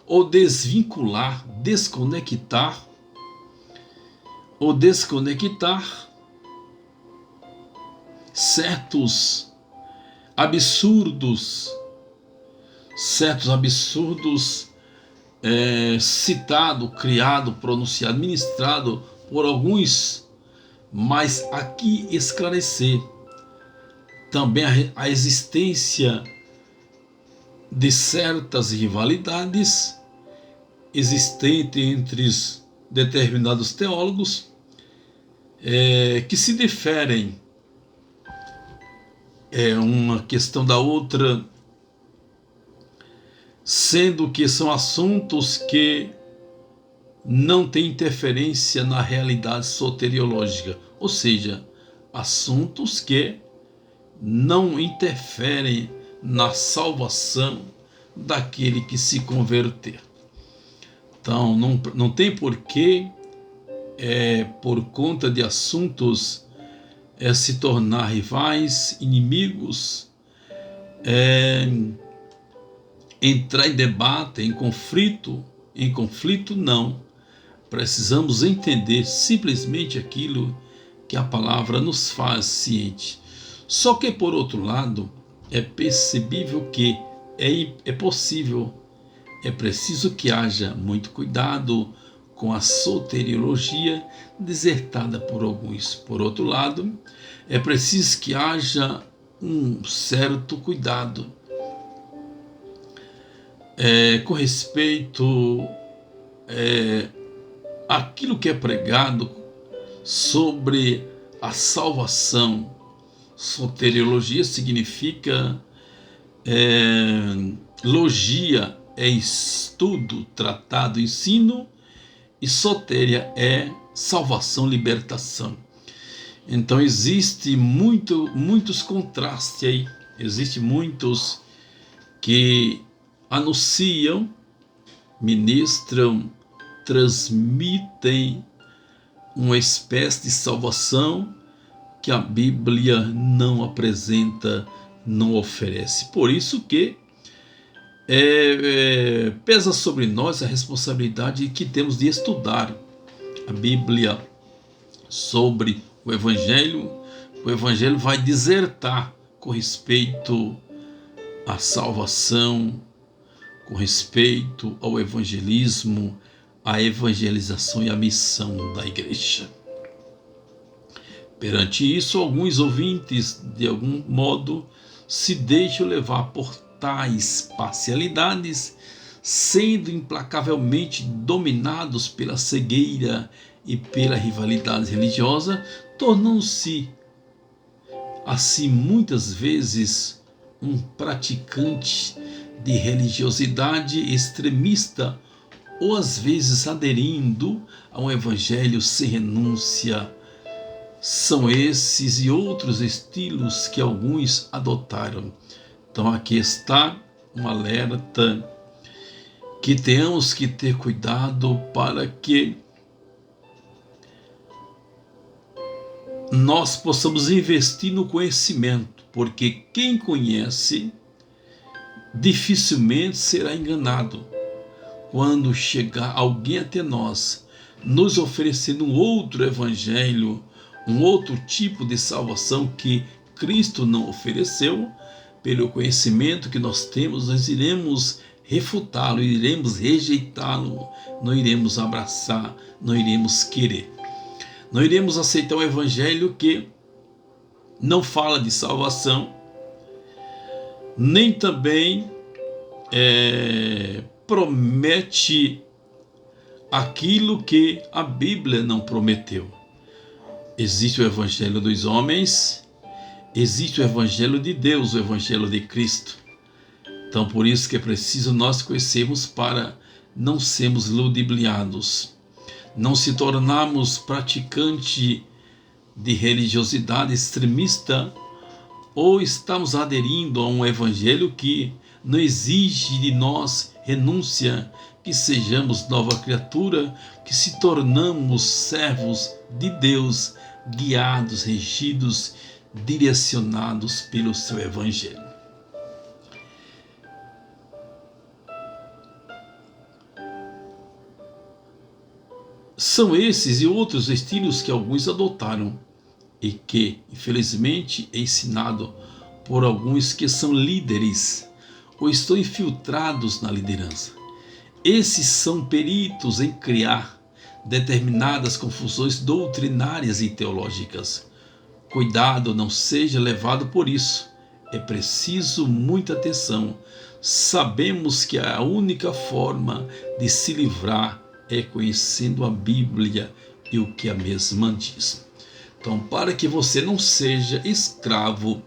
ou desvincular, desconectar, ou desconectar certos absurdos, citado, criado, pronunciado, ministrado por alguns, mas aqui esclarecer também a existência de certas rivalidades existentes entre determinados teólogos que se diferem uma questão da outra, sendo que são assuntos que não têm interferência na realidade soteriológica, ou seja, assuntos que não interferem na salvação daquele que se converter. Então, não tem porquê, por conta de assuntos, se tornar rivais, inimigos, entrar em debate, em conflito. Em conflito, não. Precisamos entender simplesmente aquilo que a palavra nos faz ciente. Só que, por outro lado, é percebível que é possível, é preciso que haja muito cuidado com a soteriologia desertada por alguns. Por outro lado, é preciso que haja um certo cuidado com respeito àquilo que é pregado sobre a salvação. Soteriologia significa logia é estudo, tratado, ensino, e soteria é salvação, libertação. Então existe muitos contrastes aí, existe muitos que anunciam, ministram, transmitem uma espécie de salvação que a Bíblia não apresenta, não oferece. Por isso que pesa sobre nós a responsabilidade que temos de estudar a Bíblia sobre o Evangelho. O Evangelho vai dissertar com respeito à salvação, com respeito ao evangelismo, à evangelização e à missão da igreja. Perante isso, alguns ouvintes, de algum modo, se deixam levar por tais parcialidades, sendo implacavelmente dominados pela cegueira e pela rivalidade religiosa, tornam-se, assim, muitas vezes, um praticante de religiosidade extremista, ou às vezes aderindo a um evangelho sem renúncia. São esses e outros estilos que alguns adotaram. Então aqui está um alerta que temos que ter cuidado para que nós possamos investir no conhecimento, porque quem conhece dificilmente será enganado. Quando chegar alguém até nós, nos oferecendo um outro evangelho, um outro tipo de salvação que Cristo não ofereceu, pelo conhecimento que nós temos, nós iremos refutá-lo, iremos rejeitá-lo, não iremos abraçar, não iremos querer. Não iremos aceitar um evangelho que não fala de salvação, nem também promete aquilo que a Bíblia não prometeu. Existe o evangelho dos homens, existe o evangelho de Deus, o evangelho de Cristo. Então por isso que é preciso nós conhecermos para não sermos ludibriados, não se tornarmos praticantes de religiosidade extremista, ou estamos aderindo a um evangelho que não exige de nós renúncia, que sejamos nova criatura, que se tornamos servos de Deus, guiados, regidos, direcionados pelo seu evangelho. São esses e outros estilos que alguns adotaram e que, infelizmente, é ensinado por alguns que são líderes ou estão infiltrados na liderança. Esses são peritos em criar determinadas confusões doutrinárias e teológicas. Cuidado, não seja levado por isso. É preciso muita atenção. Sabemos que a única forma de se livrar é conhecendo a Bíblia e o que a mesma diz. Então, para que você não seja escravo,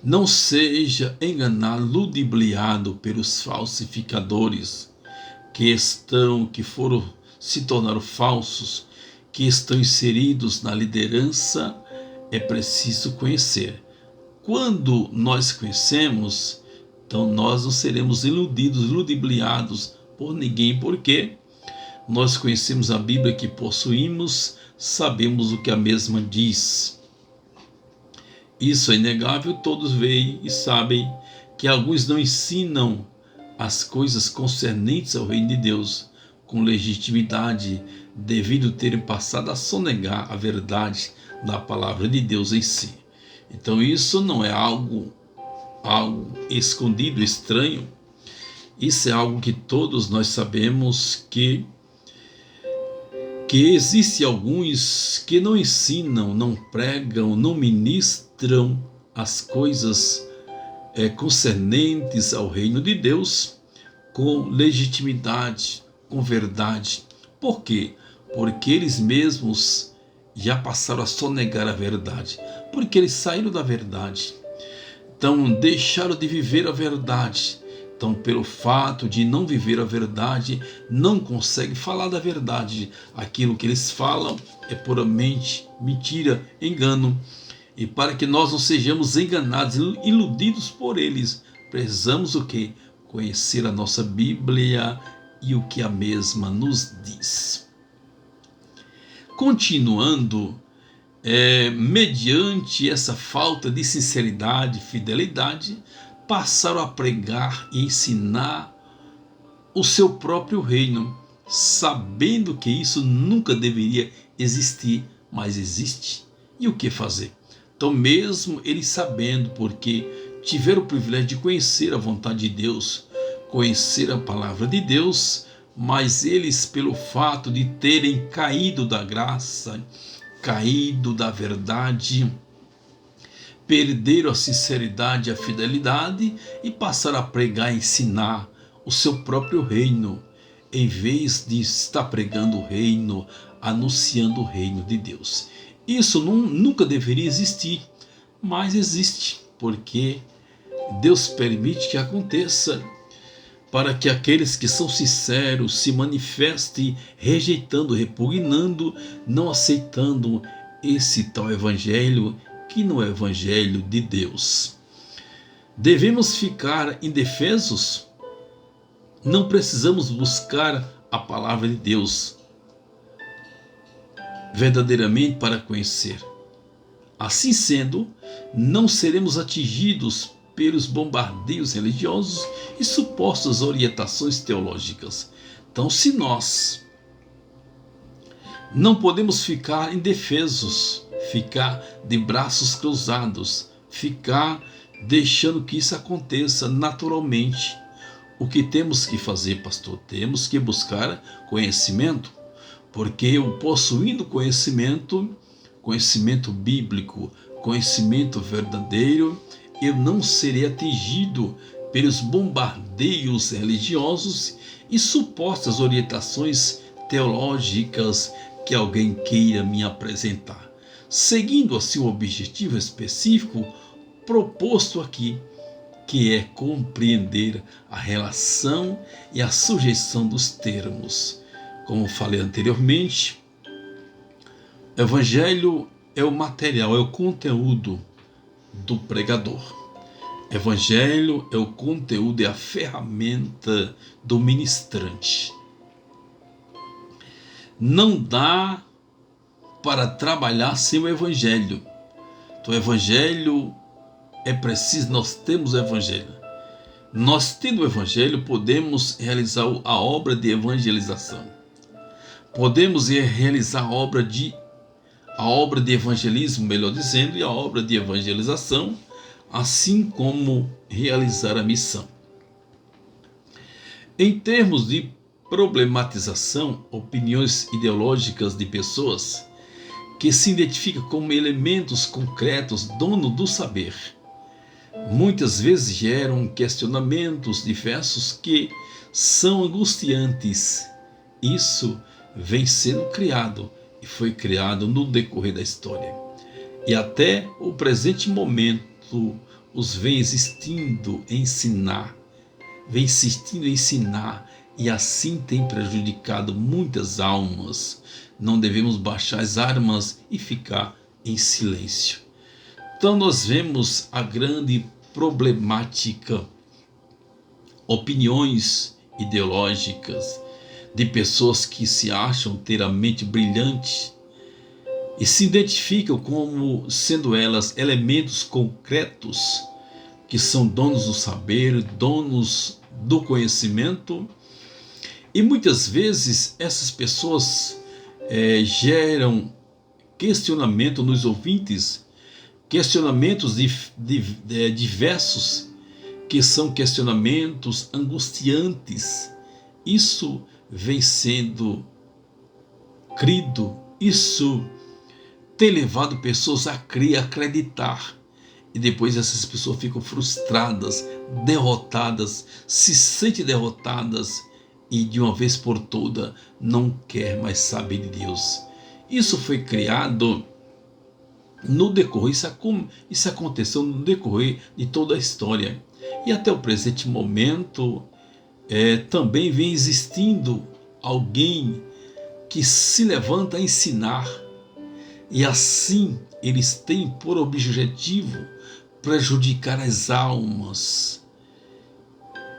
não seja enganado, ludibriado pelos falsificadores que se tornaram falsos, que estão inseridos na liderança, é preciso conhecer. Quando nós conhecemos, então nós não seremos iludidos, ludibriados por ninguém, porque nós conhecemos a Bíblia que possuímos, sabemos o que a mesma diz. Isso é inegável, todos veem e sabem que alguns não ensinam as coisas concernentes ao reino de Deus com legitimidade, devido terem passado a sonegar a verdade da palavra de Deus em si. Então isso não é algo escondido, estranho. Isso é algo que todos nós sabemos que existe alguns que não ensinam, não pregam, não ministram as coisas concernentes ao reino de Deus com legitimidade, com verdade. Por quê? Porque eles mesmos já passaram a sonegar a verdade, porque eles saíram da verdade, então deixaram de viver a verdade. Então, pelo fato de não viver a verdade, não conseguem falar da verdade. Aquilo que eles falam é puramente mentira, engano. E para que nós não sejamos enganados, iludidos por eles, precisamos o quê? Conhecer a nossa Bíblia e o que a mesma nos diz. Continuando, mediante essa falta de sinceridade e fidelidade, passaram a pregar e ensinar o seu próprio reino, sabendo que isso nunca deveria existir, mas existe. E o que fazer? Então, mesmo eles sabendo, porque tiveram o privilégio de conhecer a vontade de Deus, conhecer a palavra de Deus, mas eles, pelo fato de terem caído da graça, caído da verdade, perderam a sinceridade e a fidelidade e passaram a pregar e ensinar o seu próprio reino, em vez de estar pregando o reino, anunciando o reino de Deus. Isso nunca deveria existir, mas existe, porque Deus permite que aconteça, para que aqueles que são sinceros se manifestem rejeitando, repugnando, não aceitando esse tal evangelho, que não é o evangelho de Deus. Devemos ficar indefesos? Não precisamos buscar a palavra de Deus verdadeiramente para conhecer. Assim sendo, não seremos atingidos pelos bombardeios religiosos e supostas orientações teológicas. Então, se nós não podemos ficar indefesos, ficar de braços cruzados, ficar deixando que isso aconteça naturalmente. O que temos que fazer, pastor? Temos que buscar conhecimento, porque eu possuindo conhecimento bíblico, conhecimento verdadeiro, eu não serei atingido pelos bombardeios religiosos e supostas orientações teológicas que alguém queira me apresentar, seguindo assim o objetivo específico proposto aqui, que é compreender a relação e a sujeição dos termos. Como falei anteriormente, o evangelho é o material, é o conteúdo do pregador. Evangelho é o conteúdo, é a ferramenta do ministrante. Não dá para trabalhar sem o evangelho. Então, o evangelho é preciso, nós temos o evangelho. Nós tendo o evangelho, podemos realizar a obra de evangelização. Podemos realizar a obra de evangelismo, melhor dizendo, e a obra de evangelização, assim como realizar a missão. Em termos de problematização, opiniões ideológicas de pessoas que se identificam como elementos concretos, dono do saber, muitas vezes geram questionamentos diversos que são angustiantes. Isso vem sendo criado e foi criado no decorrer da história. E até o presente momento os vem insistindo em ensinar, e assim tem prejudicado muitas almas. Não devemos baixar as armas e ficar em silêncio. Então nós vemos a grande problemática, opiniões ideológicas de pessoas que se acham ter a mente brilhante e se identificam como sendo elas elementos concretos que são donos do saber, donos do conhecimento. E muitas vezes essas pessoas geram questionamento nos ouvintes, questionamentos diversos, que são questionamentos angustiantes. Isso vem sendo crido, isso tem levado pessoas a crer, a acreditar. E depois essas pessoas ficam frustradas, derrotadas, se sentem derrotadas e de uma vez por toda não quer mais saber de Deus. Isso foi criado no decorrer, isso aconteceu no decorrer de toda a história. E até o presente momento também vem existindo alguém que se levanta a ensinar. E assim eles têm por objetivo prejudicar as almas.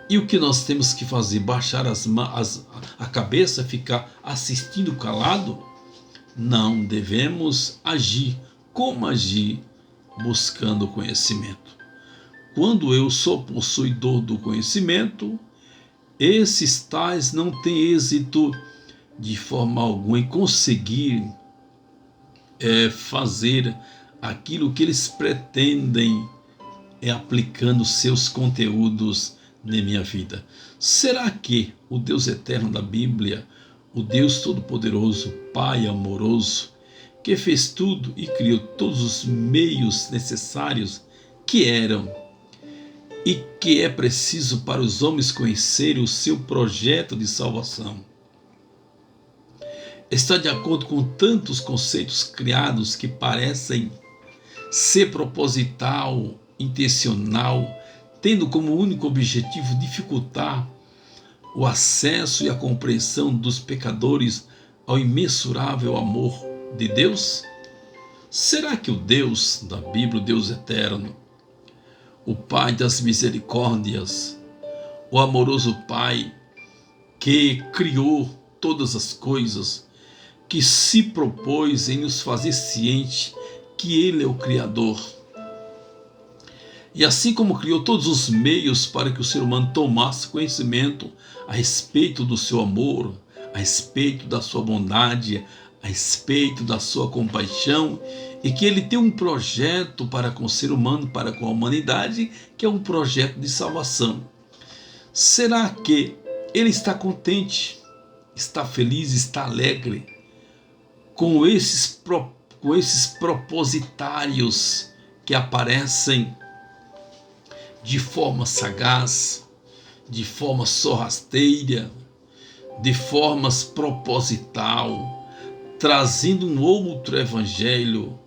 E o que nós temos que fazer? Baixar a cabeça, ficar assistindo calado? Não, devemos agir. Como agir? Buscando conhecimento. Quando eu sou possuidor do conhecimento, esses tais não têm êxito de forma alguma em conseguir fazer aquilo que eles pretendem, aplicando seus conteúdos na minha vida. Será que o Deus eterno da Bíblia, o Deus todo-poderoso, Pai amoroso, que fez tudo e criou todos os meios necessários que eram e que é preciso para os homens conhecerem o seu projeto de salvação, está de acordo com tantos conceitos criados que parecem ser proposital, intencional, tendo como único objetivo dificultar o acesso e a compreensão dos pecadores ao imensurável amor de Deus? Será que o Deus da Bíblia, o Deus eterno, o Pai das misericórdias, o amoroso Pai que criou todas as coisas, que se propôs em nos fazer ciente que Ele é o Criador, e assim como criou todos os meios para que o ser humano tomasse conhecimento a respeito do seu amor, a respeito da sua bondade, a respeito da sua compaixão, e que Ele tem um projeto para com o ser humano, para com a humanidade, que é um projeto de salvação. Será que Ele está contente, está feliz, está alegre com esses propositários que aparecem de forma sagaz, de forma sorrateira, de formas proposital, trazendo um outro evangelho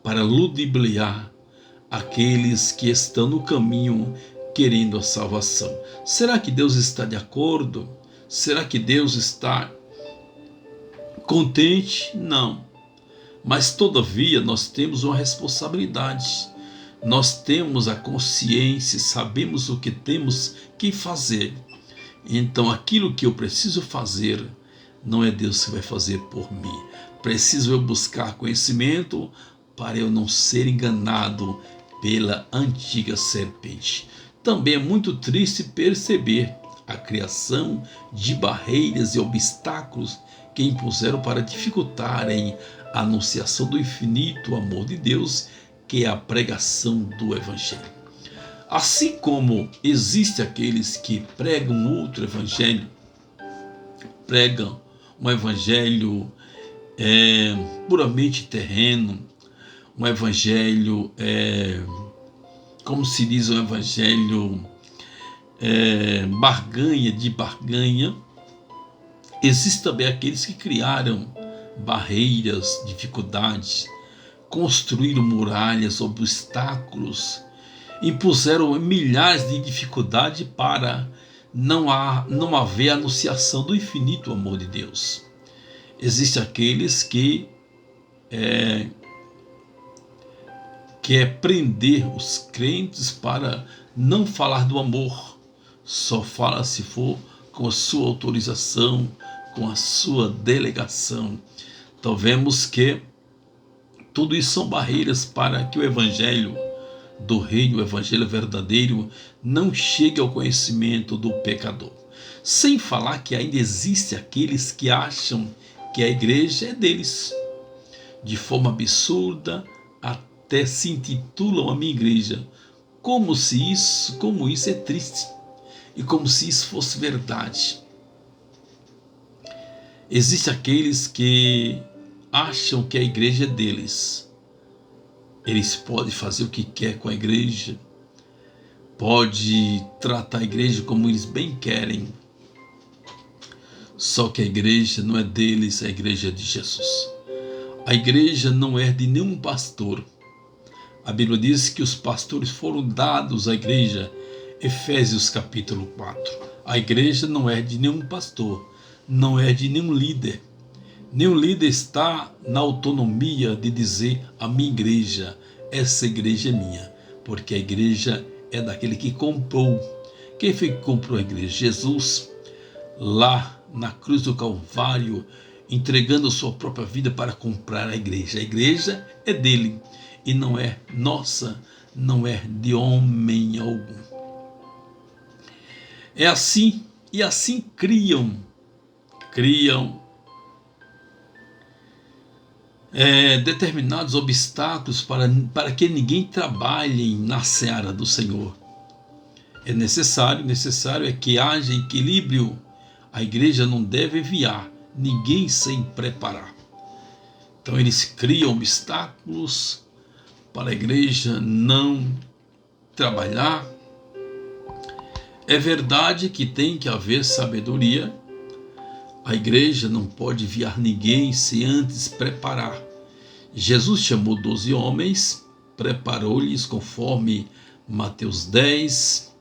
para ludibriar aqueles que estão no caminho querendo a salvação? Será que Deus está de acordo? Será que Deus está contente? Não. Mas todavia nós temos uma responsabilidade. Nós temos a consciência, sabemos o que temos que fazer. Então aquilo que eu preciso fazer, não é Deus que vai fazer por mim. Preciso eu buscar conhecimento para eu não ser enganado pela antiga serpente. Também é muito triste perceber a criação de barreiras e obstáculos que impuseram para dificultarem a anunciação do infinito amor de Deus, que é a pregação do Evangelho. Assim como existem aqueles que pregam outro evangelho, pregam um evangelho puramente terreno, um evangelho, como se diz, um evangelho barganha. Existem também aqueles que criaram barreiras, dificuldades, construíram muralhas, obstáculos, impuseram milhares de dificuldades para não haver anunciação do infinito amor de Deus. Existem aqueles que quer prender os crentes para não falar do amor, só fala se for com a sua autorização, com a sua delegação. Então vemos que tudo isso são barreiras para que o evangelho do reino, o evangelho verdadeiro, não chegue ao conhecimento do pecador. Sem falar que ainda existe aqueles que acham que a igreja é deles. De forma absurda, até se intitulam a minha igreja, como isso é triste, e como se isso fosse verdade. Existem aqueles que acham que a igreja é deles. Eles podem fazer o que quer com a igreja, pode tratar a igreja como eles bem querem. Só que a igreja não é deles, a igreja é de Jesus. A igreja não é de nenhum pastor. A Bíblia diz que os pastores foram dados à igreja, Efésios capítulo 4. A igreja não é de nenhum pastor, não é de nenhum líder. Nenhum líder está na autonomia de dizer a minha igreja, essa igreja é minha, porque a igreja é daquele que comprou. Quem foi que comprou a igreja? Jesus, lá na cruz do Calvário, entregando a sua própria vida para comprar a igreja. A igreja é dele e não é nossa, não é de homem algum. É assim, e assim criam determinados obstáculos para que ninguém trabalhe na seara do Senhor. É necessário é que haja equilíbrio. A igreja não deve enviar ninguém sem preparar. Então eles criam obstáculos para a igreja não trabalhar. É verdade que tem que haver sabedoria. A igreja não pode enviar ninguém sem antes preparar. Jesus chamou 12 homens, preparou-lhes conforme Mateus 10,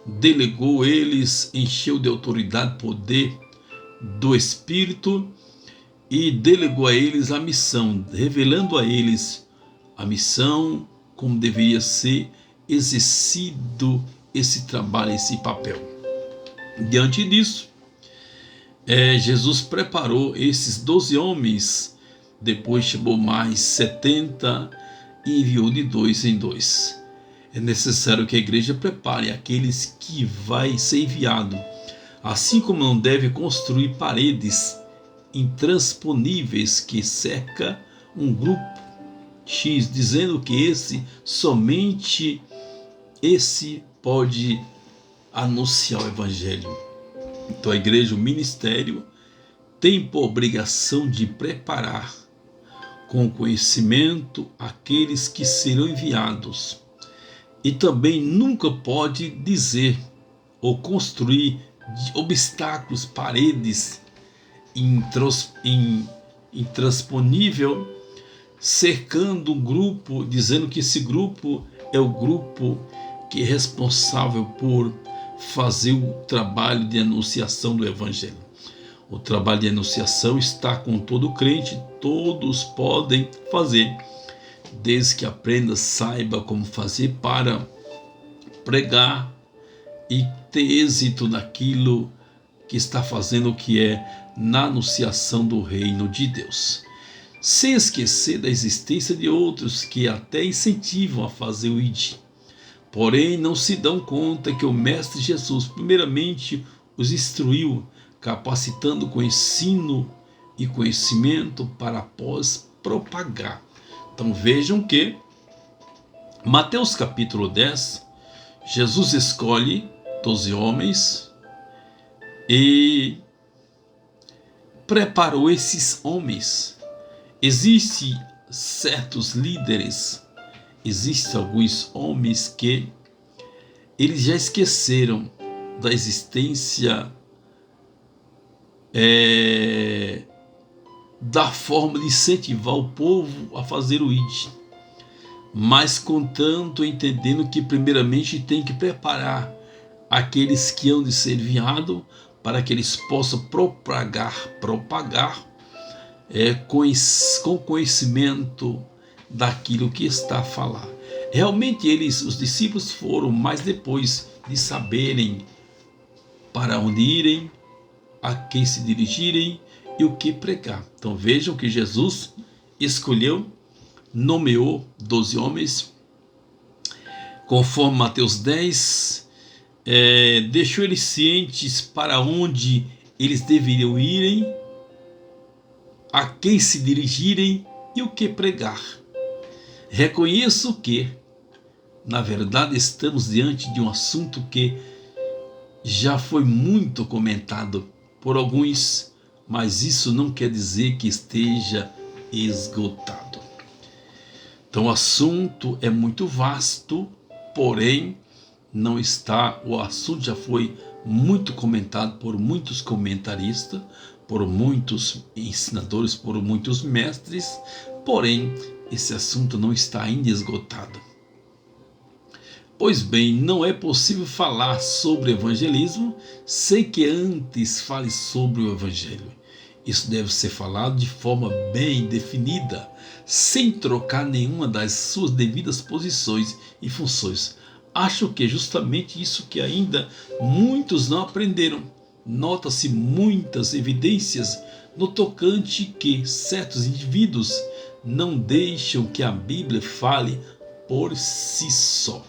delegou eles, encheu de autoridade, poder do Espírito e delegou a eles a missão, revelando a eles a missão, como deveria ser exercido esse trabalho, esse papel. Diante disso, Jesus preparou esses 12 homens, depois chamou mais 70 e enviou de 2 em 2. É necessário que a igreja prepare aqueles que vai ser enviado, assim como não deve construir paredes intransponíveis que cerca um grupo X, dizendo que somente esse pode anunciar o evangelho. Então a igreja, o ministério, tem por obrigação de preparar com conhecimento aqueles que serão enviados. E também nunca pode dizer ou construir obstáculos, paredes intransponível, cercando um grupo, dizendo que esse grupo é o grupo que é responsável por fazer o trabalho de anunciação do evangelho. O trabalho de anunciação está com todo crente, todos podem fazer, desde que aprenda, saiba como fazer para pregar e ter êxito naquilo que está fazendo, o que é na anunciação do reino de Deus. Sem esquecer da existência de outros que até incentivam a fazer o ID. Porém, não se dão conta que o Mestre Jesus, primeiramente, os instruiu, capacitando com ensino e conhecimento para após propagar. Então vejam que Mateus capítulo 10, Jesus escolhe 12 homens e preparou esses homens. Existem certos líderes, existem alguns homens que eles já esqueceram da existência da forma de incentivar o povo a fazer o ID, mas contanto entendendo que primeiramente tem que preparar aqueles que hão de ser enviados para que eles possam propagar com conhecimento daquilo que está a falar. Realmente os discípulos foram, mas depois de saberem para onde irem, a quem se dirigirem e o que pregar. Então vejam que Jesus escolheu, nomeou 12 homens, conforme Mateus 10, deixou eles cientes para onde eles deveriam irem, a quem se dirigirem e o que pregar. Reconheço que, na verdade, estamos diante de um assunto que já foi muito comentado por alguns, mas isso não quer dizer que esteja esgotado. Então o assunto é muito vasto, porém não está, o assunto já foi muito comentado por muitos comentaristas, por muitos ensinadores, por muitos mestres, porém esse assunto não está ainda esgotado. Pois bem, não é possível falar sobre evangelismo sem que antes fale sobre o evangelho. Isso deve ser falado de forma bem definida, sem trocar nenhuma das suas devidas posições e funções. Acho que é justamente isso que ainda muitos não aprenderam. Nota-se muitas evidências no tocante que certos indivíduos não deixam que a Bíblia fale por si só.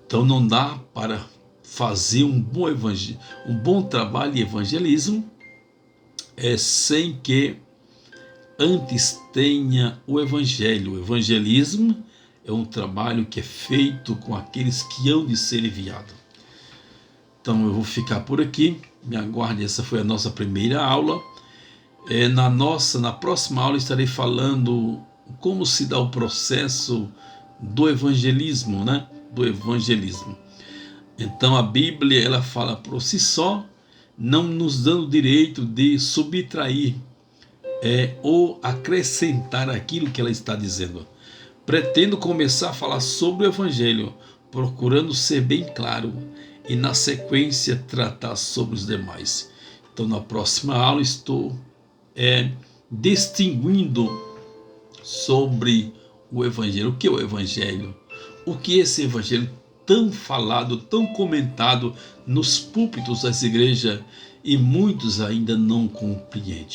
Então não dá para fazer um bom trabalho de evangelismo sem que antes tenha o evangelho. O evangelismo é um trabalho que é feito com aqueles que hão de ser enviados. Então eu vou ficar por aqui. Me aguarde, essa foi a nossa primeira aula. Na próxima aula estarei falando como se dá o processo do evangelismo, né? Do evangelismo. Então a Bíblia ela fala por si só, não nos dando o direito de subtrair ou acrescentar aquilo que ela está dizendo. Pretendo começar a falar sobre o evangelho, procurando ser bem claro e na sequência tratar sobre os demais. Então na próxima aula estou distinguindo sobre o evangelho. O que é o evangelho? O que é esse evangelho tão falado, tão comentado nos púlpitos das igrejas e muitos ainda não compreendem?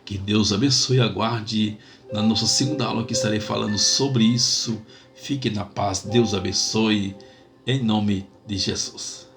Que Deus abençoe e aguarde na nossa segunda aula que estarei falando sobre isso. Fique na paz, Deus abençoe, em nome de Jesus.